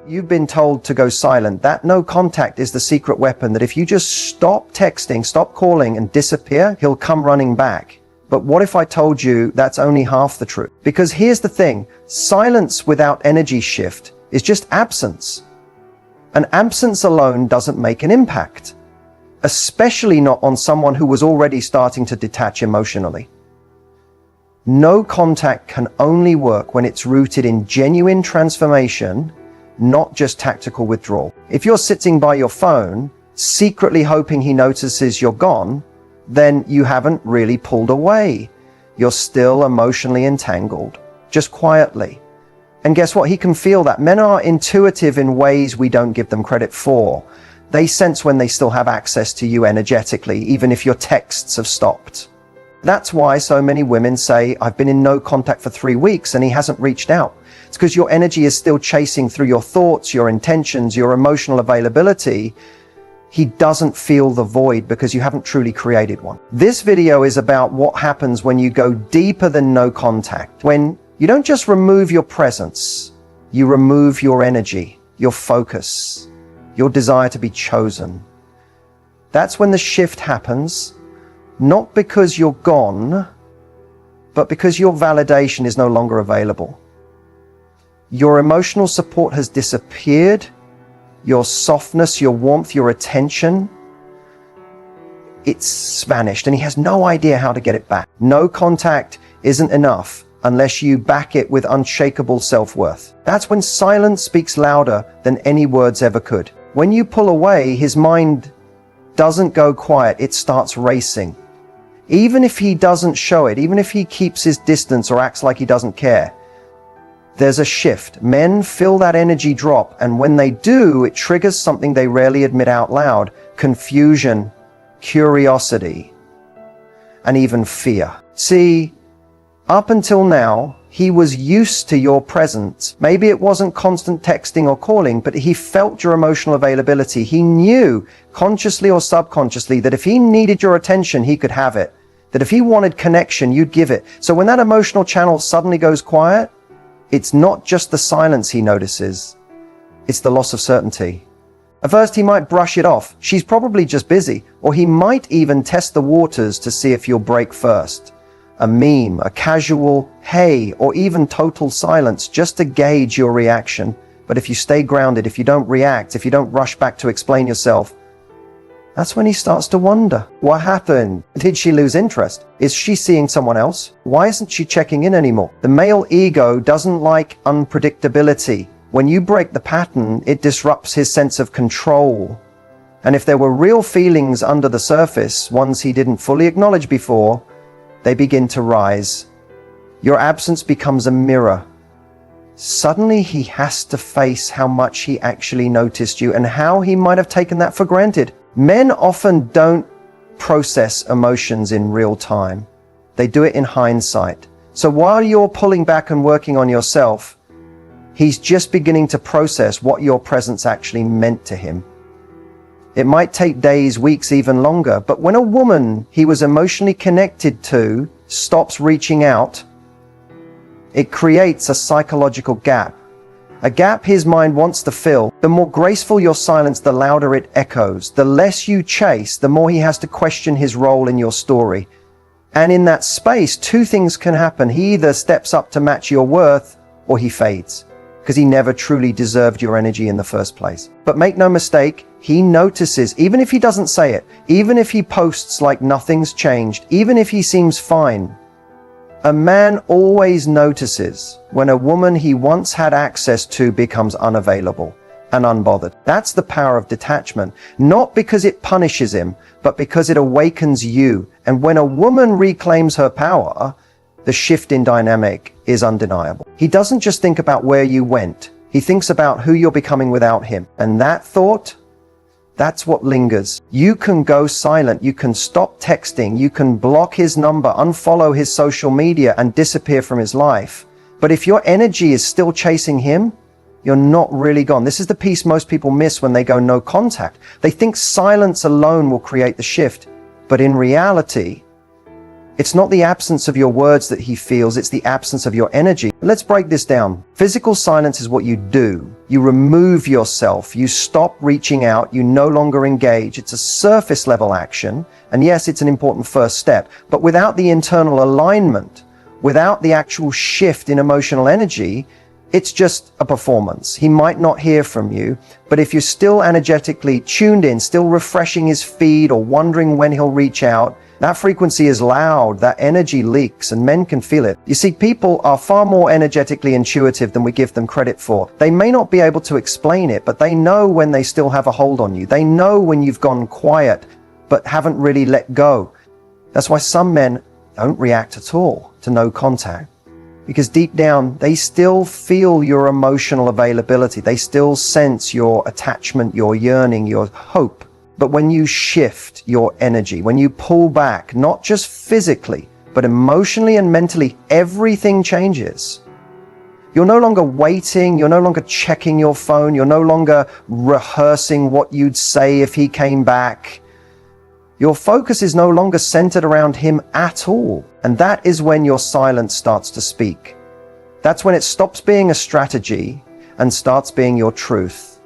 You've been told to go silent. That no contact is the secret weapon that if you just stop texting, stop calling and disappear, he'll come running back. But what if I told you that's only half the truth? Because here's the thing, silence without energy shift is just absence. And absence alone doesn't make an impact, especially not on someone who was already starting to detach emotionally. No contact can only work when it's rooted in genuine transformation, not just tactical withdrawal. If you're sitting by your phone, secretly hoping he notices you're gone, then you haven't really pulled away. You're still emotionally entangled, just quietly. And guess what? He can feel that. Men are intuitive in ways we don't give them credit for. They sense when they still have access to you energetically, even if your texts have stopped. That's why so many women say, I've been in no contact for 3 weeks and he hasn't reached out. It's because your energy is still chasing through your thoughts, your intentions, your emotional availability. He doesn't feel the void because you haven't truly created one. This video is about what happens when you go deeper than no contact. When you don't just remove your presence, you remove your energy, your focus, your desire to be chosen. That's when the shift happens, not because you're gone, but because your validation is no longer available. Your emotional support has disappeared, your softness, your warmth, your attention, it's vanished, and he has no idea how to get it back. No contact isn't enough unless you back it with unshakable self-worth. That's when silence speaks louder than any words ever could. When you pull away, his mind doesn't go quiet, it starts racing. Even if he doesn't show it, even if he keeps his distance or acts like he doesn't care, there's a shift. Men feel that energy drop, and when they do, it triggers something they rarely admit out loud: confusion, curiosity, and even fear. See, up until now, he was used to your presence. Maybe it wasn't constant texting or calling, but he felt your emotional availability. He knew, consciously or subconsciously, that if he needed your attention, he could have it. That if he wanted connection, you'd give it. So when that emotional channel suddenly goes quiet, it's not just the silence he notices, it's the loss of certainty. At first he might brush it off, she's probably just busy, or he might even test the waters to see if you'll break first. A meme, a casual hey, or even total silence just to gauge your reaction. But if you stay grounded, if you don't react, if you don't rush back to explain yourself, that's when he starts to wonder. What happened? Did she lose interest? Is she seeing someone else? Why isn't she checking in anymore? The male ego doesn't like unpredictability. When you break the pattern, it disrupts his sense of control. And if there were real feelings under the surface, ones he didn't fully acknowledge before, they begin to rise. Your absence becomes a mirror. Suddenly he has to face how much he actually noticed you and how he might have taken that for granted. Men often don't process emotions in real time. They do it in hindsight. So while you're pulling back and working on yourself, he's just beginning to process what your presence actually meant to him. It might take days, weeks, even longer, but when a woman he was emotionally connected to stops reaching out, it creates a psychological gap. A gap his mind wants to fill. The more graceful your silence, the louder it echoes. The less you chase, the more he has to question his role in your story. And in that space, two things can happen. He either steps up to match your worth, or he fades, because he never truly deserved your energy in the first place. But make no mistake, he notices, even if he doesn't say it, even if he posts like nothing's changed, even if he seems fine. A man always notices when a woman he once had access to becomes unavailable and unbothered. That's the power of detachment, not because it punishes him, but because it awakens you. And when a woman reclaims her power, the shift in dynamic is undeniable. He doesn't just think about where you went, he thinks about who you're becoming without him. And that thought, that's what lingers. You can go silent, you can stop texting, you can block his number, unfollow his social media, and disappear from his life. But if your energy is still chasing him, you're not really gone. This is the piece most people miss when they go no contact. They think silence alone will create the shift. But in reality, It's not the absence of your words that he feels, it's the absence of your energy. Let's break this down. Physical silence is what you do. You remove yourself, you stop reaching out, you no longer engage. It's a surface level action, and yes, it's an important first step, but without the internal alignment, without the actual shift in emotional energy, it's just a performance. He might not hear from you, but if you're still energetically tuned in, still refreshing his feed or wondering when he'll reach out, that frequency is loud, that energy leaks, and men can feel it. You see, people are far more energetically intuitive than we give them credit for. They may not be able to explain it, but they know when they still have a hold on you. They know when you've gone quiet, but haven't really let go. That's why some men don't react at all to no contact. Because deep down, they still feel your emotional availability. They still sense your attachment, your yearning, your hope. But when you shift your energy, when you pull back, not just physically, but emotionally and mentally, everything changes. You're no longer waiting, you're no longer checking your phone, you're no longer rehearsing what you'd say if he came back. Your focus is no longer centered around him at all. And that is when your silence starts to speak. That's when it stops being a strategy and starts being your truth.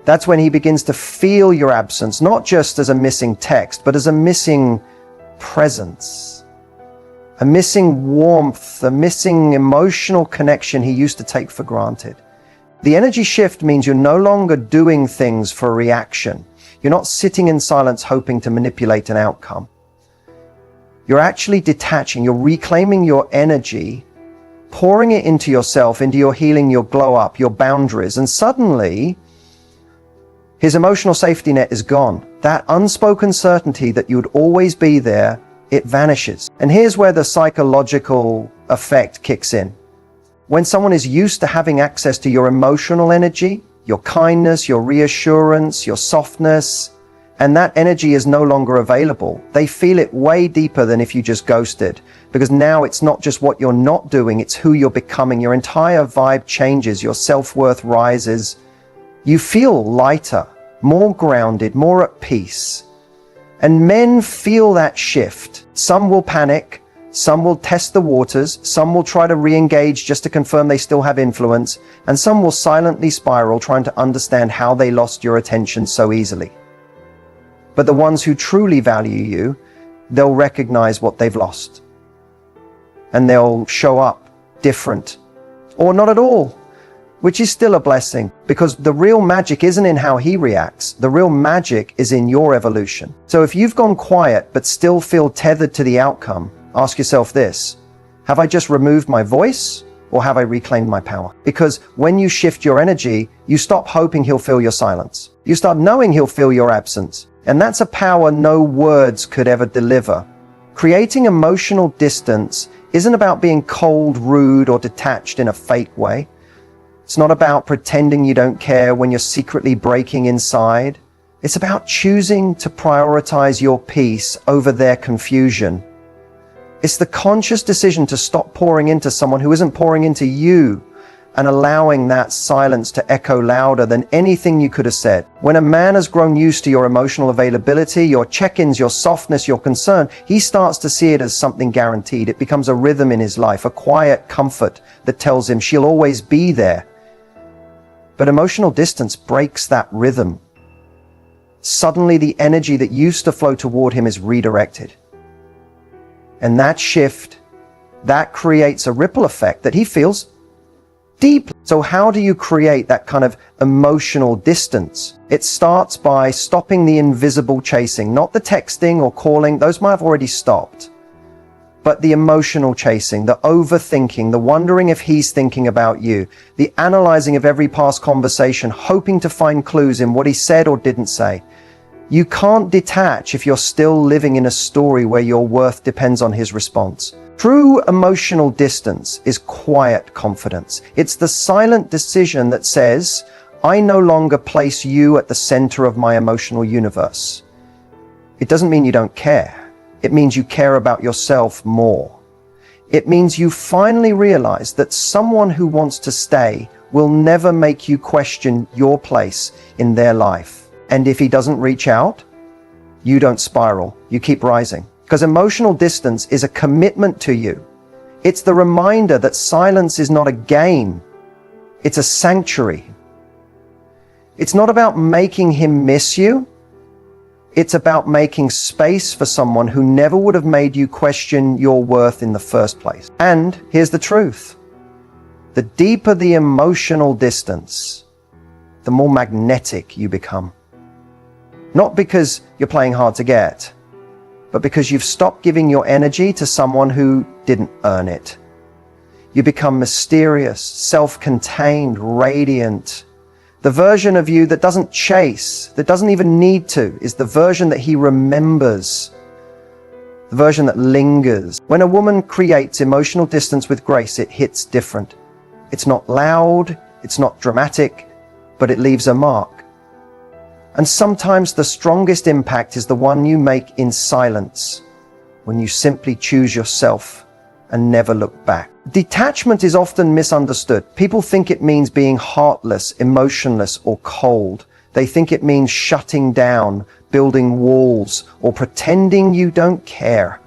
That's when he begins to feel your absence, not just as a missing text, but as a missing presence, a missing warmth, a missing emotional connection he used to take for granted. The energy shift means you're no longer doing things for a reaction. You're not sitting in silence hoping to manipulate an outcome. You're actually detaching, you're reclaiming your energy, pouring it into yourself, into your healing, your glow up, your boundaries, and suddenly his emotional safety net is gone. That unspoken certainty that you would always be there, it vanishes. And here's where the psychological effect kicks in. When someone is used to having access to your emotional energy, your kindness, your reassurance, your softness, and that energy is no longer available, they feel it way deeper than if you just ghosted. Because now it's not just what you're not doing, it's who you're becoming. Your entire vibe changes, your self-worth rises. You feel lighter, more grounded, more at peace. And men feel that shift. Some will panic, some will test the waters, some will try to re-engage just to confirm they still have influence, and some will silently spiral trying to understand how they lost your attention so easily. But the ones who truly value you, they'll recognize what they've lost. And they'll show up different, or not at all, which is still a blessing, because the real magic isn't in how he reacts. The real magic is in your evolution. So if you've gone quiet but still feel tethered to the outcome, ask yourself this: have I just removed my voice, or have I reclaimed my power? Because when you shift your energy, you stop hoping he'll fill your silence. You start knowing he'll fill your absence. And that's a power no words could ever deliver. Creating emotional distance isn't about being cold, rude, or detached in a fake way. It's not about pretending you don't care when you're secretly breaking inside. It's about choosing to prioritize your peace over their confusion. It's the conscious decision to stop pouring into someone who isn't pouring into you, and allowing that silence to echo louder than anything you could have said. When a man has grown used to your emotional availability, your check-ins, your softness, your concern, he starts to see it as something guaranteed. It becomes a rhythm in his life, a quiet comfort that tells him she'll always be there. But emotional distance breaks that rhythm. Suddenly the energy that used to flow toward him is redirected. And that shift, that creates a ripple effect that he feels deeply. So how do you create that kind of emotional distance? It starts by stopping the invisible chasing, not the texting or calling. Those might have already stopped. But the emotional chasing, the overthinking, the wondering if he's thinking about you, the analyzing of every past conversation, hoping to find clues in what he said or didn't say. You can't detach if you're still living in a story where your worth depends on his response. True emotional distance is quiet confidence. It's the silent decision that says, I no longer place you at the center of my emotional universe. It doesn't mean you don't care. It means you care about yourself more. It means you finally realize that someone who wants to stay will never make you question your place in their life. And if he doesn't reach out, you don't spiral. You keep rising. Because emotional distance is a commitment to you. It's the reminder that silence is not a game. It's a sanctuary. It's not about making him miss you. It's about making space for someone who never would have made you question your worth in the first place. And here's the truth. The deeper the emotional distance, the more magnetic you become. Not because you're playing hard to get, but because you've stopped giving your energy to someone who didn't earn it. You become mysterious, self-contained, radiant. The version of you that doesn't chase, that doesn't even need to, is the version that he remembers, the version that lingers. When a woman creates emotional distance with grace, it hits different. It's not loud, it's not dramatic, but it leaves a mark. And sometimes the strongest impact is the one you make in silence, when you simply choose yourself and never look back. Detachment is often misunderstood. People think it means being heartless, emotionless, or cold. They think it means shutting down, building walls, or pretending you don't care.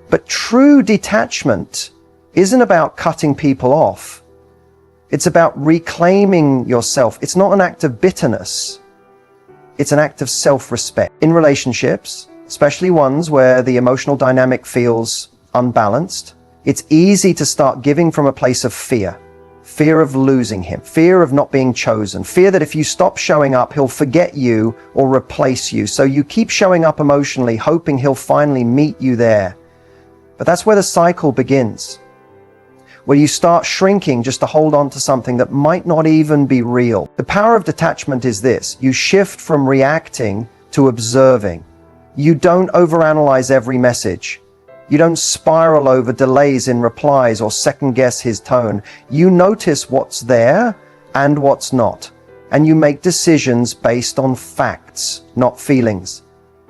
But true detachment isn't about cutting people off. It's about reclaiming yourself. It's not an act of bitterness. It's an act of self-respect. In relationships, especially ones where the emotional dynamic feels unbalanced, it's easy to start giving from a place of fear. Fear of losing him, fear of not being chosen, fear that if you stop showing up, he'll forget you or replace you. So you keep showing up emotionally, hoping he'll finally meet you there. But that's where the cycle begins, where you start shrinking just to hold on to something that might not even be real. The power of detachment is this: you shift from reacting to observing. You don't overanalyze every message. You don't spiral over delays in replies or second guess his tone. You notice what's there and what's not. And you make decisions based on facts, not feelings.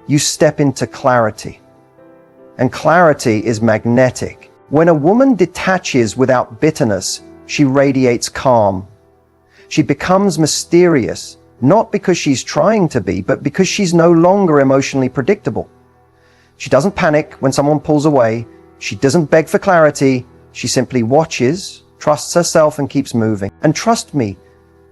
You step into clarity. And clarity is magnetic. When a woman detaches without bitterness, she radiates calm. She becomes mysterious, not because she's trying to be, but because she's no longer emotionally predictable. She doesn't panic when someone pulls away. She doesn't beg for clarity. She simply watches, trusts herself, and keeps moving. And trust me,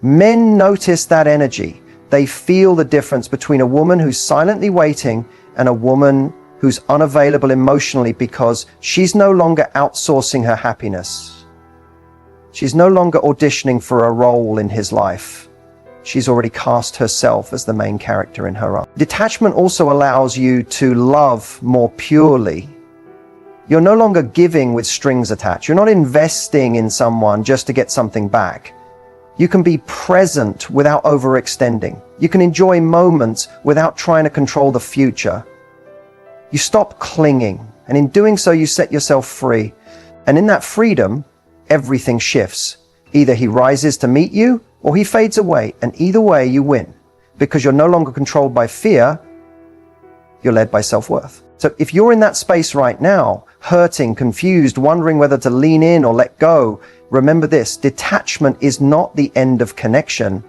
men notice that energy. They feel the difference between a woman who's silently waiting and a woman who's unavailable emotionally, because she's no longer outsourcing her happiness. She's no longer auditioning for a role in his life. She's already cast herself as the main character in her own. Detachment also allows you to love more purely. You're no longer giving with strings attached. You're not investing in someone just to get something back. You can be present without overextending. You can enjoy moments without trying to control the future. You stop clinging, and in doing so, you set yourself free. And in that freedom, everything shifts. Either he rises to meet you, or he fades away, and either way you win, because you're no longer controlled by fear, you're led by self-worth. So if you're in that space right now, hurting, confused, wondering whether to lean in or let go, remember this: detachment is not the end of connection.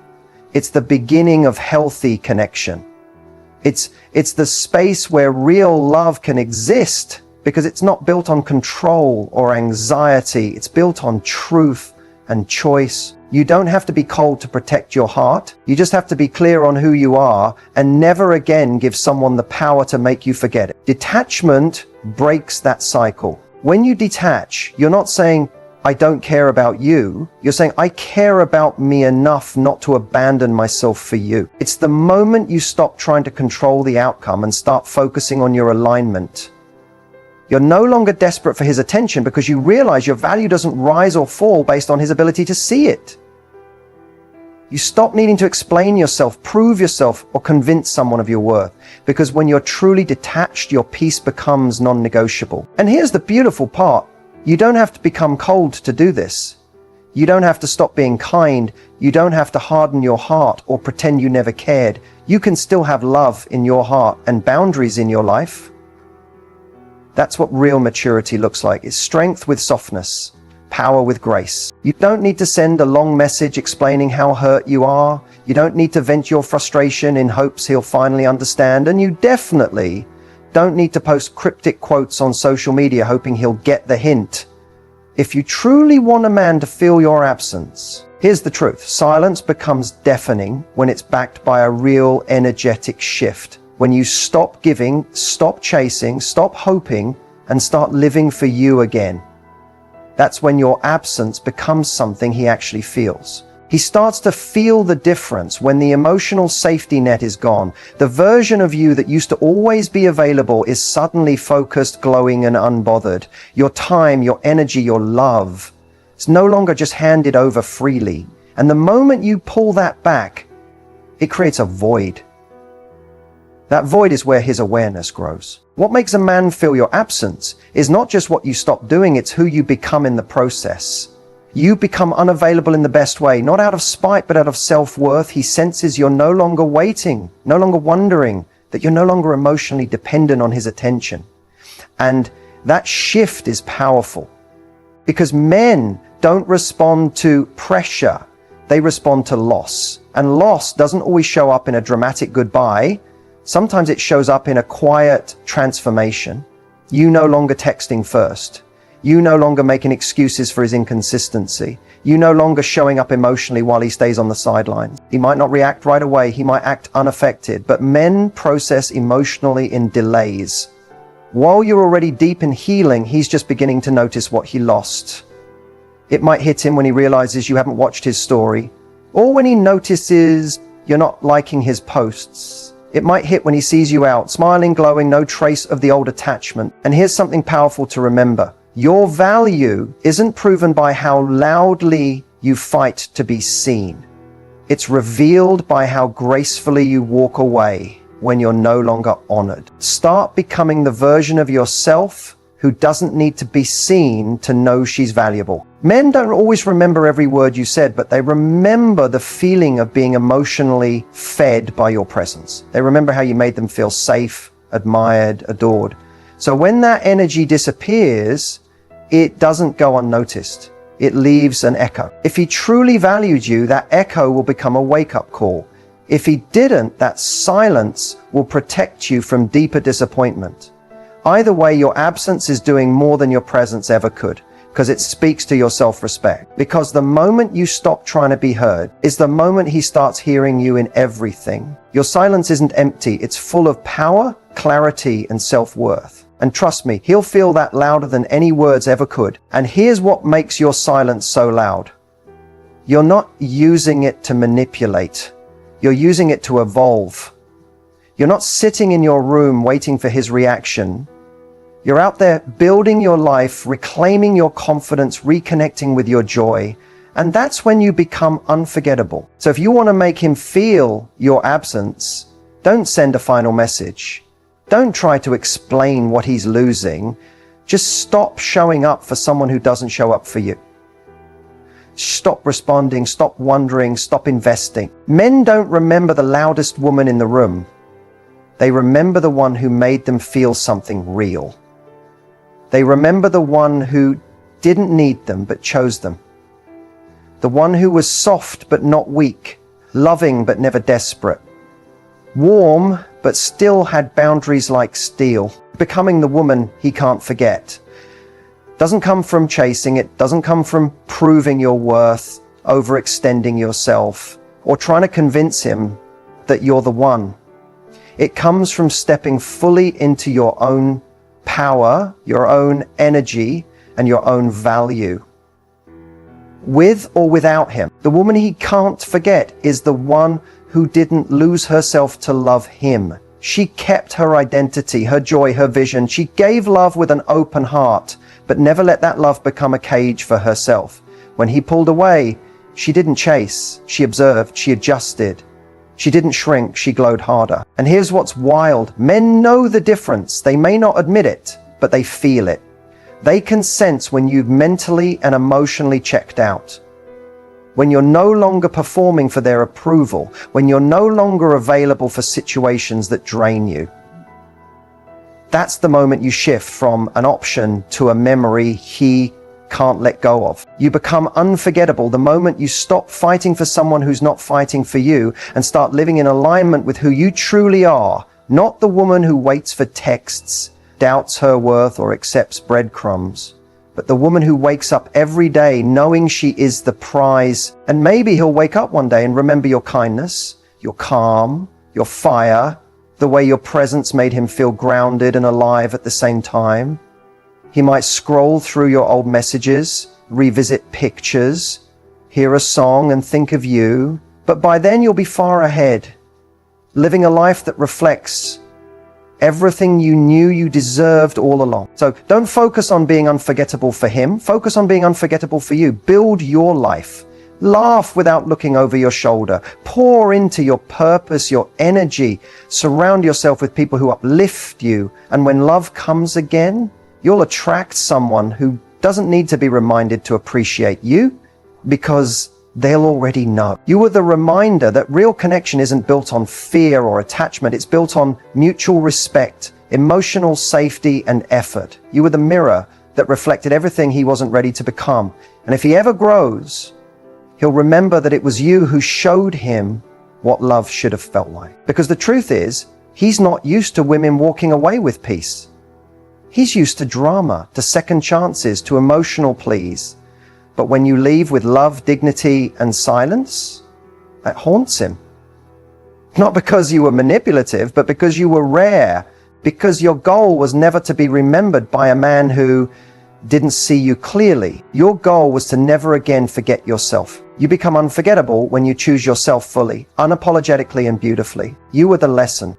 It's the beginning of healthy connection. It's the space where real love can exist, because it's not built on control or anxiety. It's built on truth and choice. You don't have to be cold to protect your heart. You just have to be clear on who you are and never again give someone the power to make you forget it. Detachment breaks that cycle. When you detach, you're not saying, I don't care about you. You're saying, I care about me enough not to abandon myself for you. It's the moment you stop trying to control the outcome and start focusing on your alignment. You're no longer desperate for his attention, because you realize your value doesn't rise or fall based on his ability to see it. You stop needing to explain yourself, prove yourself, or convince someone of your worth, because when you're truly detached, your peace becomes non-negotiable. And here's the beautiful part. You don't have to become cold to do this. You don't have to stop being kind. You don't have to harden your heart or pretend you never cared. You can still have love in your heart and boundaries in your life. That's what real maturity looks like. It's strength with softness, power with grace. You don't need to send a long message explaining how hurt you are. You don't need to vent your frustration in hopes he'll finally understand. And you definitely don't need to post cryptic quotes on social media hoping he'll get the hint. If you truly want a man to feel your absence, here's the truth. Silence becomes deafening when it's backed by a real energetic shift. When you stop giving, stop chasing, stop hoping, and start living for you again. That's when your absence becomes something he actually feels. He starts to feel the difference when the emotional safety net is gone. The version of you that used to always be available is suddenly focused, glowing, and unbothered. Your time, your energy, your love, it's no longer just handed over freely. And the moment you pull that back, it creates a void. That void is where his awareness grows. What makes a man feel your absence is not just what you stop doing, it's who you become in the process. You become unavailable in the best way, not out of spite, but out of self-worth. He senses you're no longer waiting, no longer wondering, that you're no longer emotionally dependent on his attention. And that shift is powerful because men don't respond to pressure. They respond to loss. And loss doesn't always show up in a dramatic goodbye. Sometimes it shows up in a quiet transformation. You no longer texting first. You no longer making excuses for his inconsistency. You no longer showing up emotionally while he stays on the sidelines. He might not react right away. He might act unaffected. But men process emotionally in delays. While you're already deep in healing, he's just beginning to notice what he lost. It might hit him when he realizes you haven't watched his story, or when he notices you're not liking his posts. It might hit when he sees you out, smiling, glowing, no trace of the old attachment. And here's something powerful to remember. Your value isn't proven by how loudly you fight to be seen. It's revealed by how gracefully you walk away when you're no longer honored. Start becoming the version of yourself who doesn't need to be seen to know she's valuable. Men don't always remember every word you said, but they remember the feeling of being emotionally fed by your presence. They remember how you made them feel safe, admired, adored. So when that energy disappears, it doesn't go unnoticed. It leaves an echo. If he truly valued you, that echo will become a wake-up call. If he didn't, that silence will protect you from deeper disappointment. Either way, your absence is doing more than your presence ever could, because it speaks to your self-respect. Because the moment you stop trying to be heard is the moment he starts hearing you in everything. Your silence isn't empty. It's full of power, clarity, and self-worth. And trust me, he'll feel that louder than any words ever could. And here's what makes your silence so loud. You're not using it to manipulate. You're using it to evolve. You're not sitting in your room waiting for his reaction. You're out there building your life, reclaiming your confidence, reconnecting with your joy. And that's when you become unforgettable. So if you want to make him feel your absence, don't send a final message. Don't try to explain what he's losing. Just stop showing up for someone who doesn't show up for you. Stop responding, stop wondering, stop investing. Men don't remember the loudest woman in the room. They remember the one who made them feel something real. They remember the one who didn't need them but chose them. The one who was soft but not weak, loving but never desperate, warm but still had boundaries like steel, becoming the woman he can't forget. Doesn't come from chasing, it doesn't come from proving your worth, overextending yourself, or trying to convince him that you're the one. It comes from stepping fully into your own power, your own energy, and your own value. With or without him, the woman he can't forget is the one who didn't lose herself to love him. She kept her identity, her joy, her vision. She gave love with an open heart, but never let that love become a cage for herself. When he pulled away, she didn't chase, she observed, she adjusted. She didn't shrink, she glowed harder. And here's what's wild. Men know the difference. They may not admit it, but they feel it. They can sense when you've mentally and emotionally checked out. When you're no longer performing for their approval. When you're no longer available for situations that drain you. That's the moment you shift from an option to a memory he can't let go of. You become unforgettable the moment you stop fighting for someone who's not fighting for you and start living in alignment with who you truly are, Not the woman who waits for texts, doubts her worth, or accepts breadcrumbs, but the woman who wakes up every day knowing she is the prize. And maybe he'll wake up one day and remember your kindness, your calm, your fire, the way your presence made him feel grounded and alive at the same time. He might scroll through your old messages, revisit pictures, hear a song and think of you, but by then you'll be far ahead, living a life that reflects everything you knew you deserved all along. So don't focus on being unforgettable for him. Focus on being unforgettable for you. Build your life. Laugh without looking over your shoulder. Pour into your purpose, your energy. Surround yourself with people who uplift you. And when love comes again, you'll attract someone who doesn't need to be reminded to appreciate you, because they'll already know. You are the reminder that real connection isn't built on fear or attachment. It's built on mutual respect, emotional safety, and effort. You were the mirror that reflected everything he wasn't ready to become. And if he ever grows, he'll remember that it was you who showed him what love should have felt like. Because the truth is, he's not used to women walking away with peace. He's used to drama, to second chances, to emotional pleas. But when you leave with love, dignity, and silence, that haunts him. Not because you were manipulative, but because you were rare, because your goal was never to be remembered by a man who didn't see you clearly. Your goal was to never again forget yourself. You become unforgettable when you choose yourself fully, unapologetically and beautifully. You were the lesson.